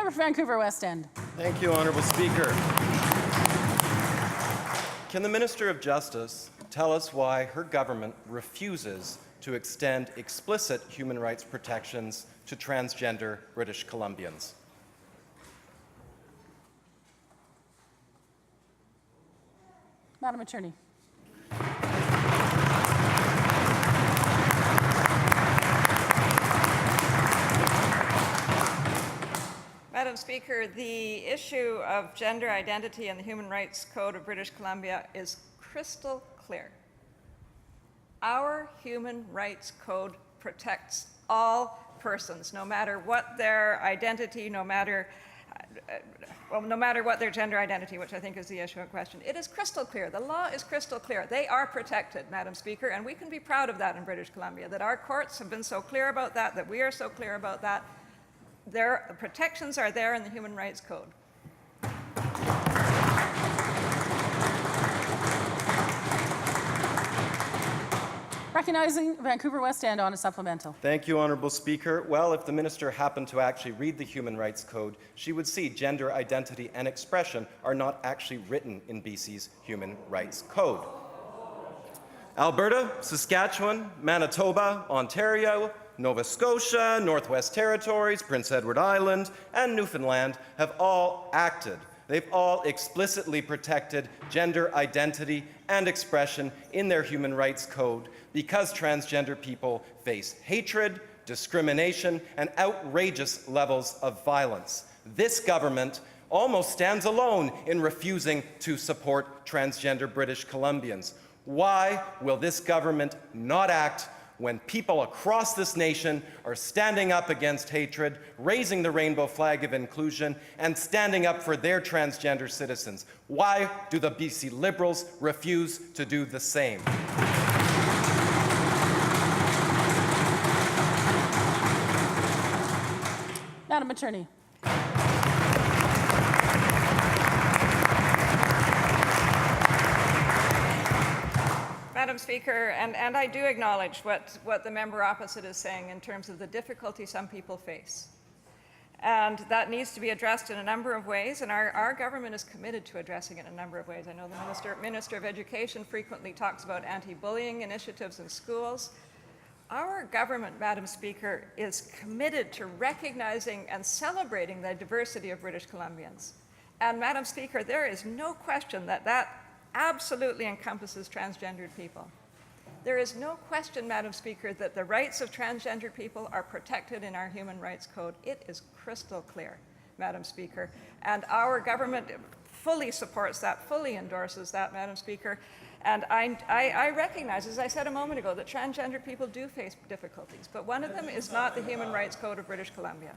Member for Vancouver West End. Thank you, Honourable Speaker. Can the Minister of Justice tell us why her government refuses to extend explicit human rights protections to transgender British Columbians? Madam Attorney. Madam Speaker, the issue of gender identity in the Human Rights Code of British Columbia is crystal clear. Our Human Rights Code protects all persons, no matter what their identity, no matter what their gender identity, which I think is the issue in question. It is crystal clear. The law is crystal clear. They are protected, Madam Speaker, and we can be proud of that in British Columbia, that our courts have been so clear about that we are so clear about that. The protections are there in the Human Rights Code. Recognizing Vancouver West End on a supplemental. Thank you, Honourable Speaker. Well, if the Minister happened to actually read the Human Rights Code, she would see gender identity and expression are not actually written in BC's Human Rights Code. Alberta, Saskatchewan, Manitoba, Ontario, Nova Scotia, Northwest Territories, Prince Edward Island, and Newfoundland have all acted. They've all explicitly protected gender identity and expression in their Human Rights Code because transgender people face hatred, discrimination, and outrageous levels of violence. This government almost stands alone in refusing to support transgender British Columbians. Why will this government not act when people across this nation are standing up against hatred, raising the rainbow flag of inclusion, and standing up for their transgender citizens? Why do the BC Liberals refuse to do the same? Madam Attorney. Madam Speaker, and I do acknowledge what the member opposite is saying in terms of the difficulty some people face. And that needs to be addressed in a number of ways, and our government is committed to addressing it in a number of ways. I know the Minister of Education frequently talks about anti-bullying initiatives in schools. Our government, Madam Speaker, is committed to recognizing and celebrating the diversity of British Columbians. And Madam Speaker, there is no question that absolutely encompasses transgendered people. There is no question, Madam Speaker, that the rights of transgendered people are protected in our Human Rights Code. It is crystal clear, Madam Speaker. And our government fully supports that, fully endorses that, Madam Speaker. And I recognize, as I said a moment ago, that transgender people do face difficulties, but one of them is not the Human Rights Code of British Columbia.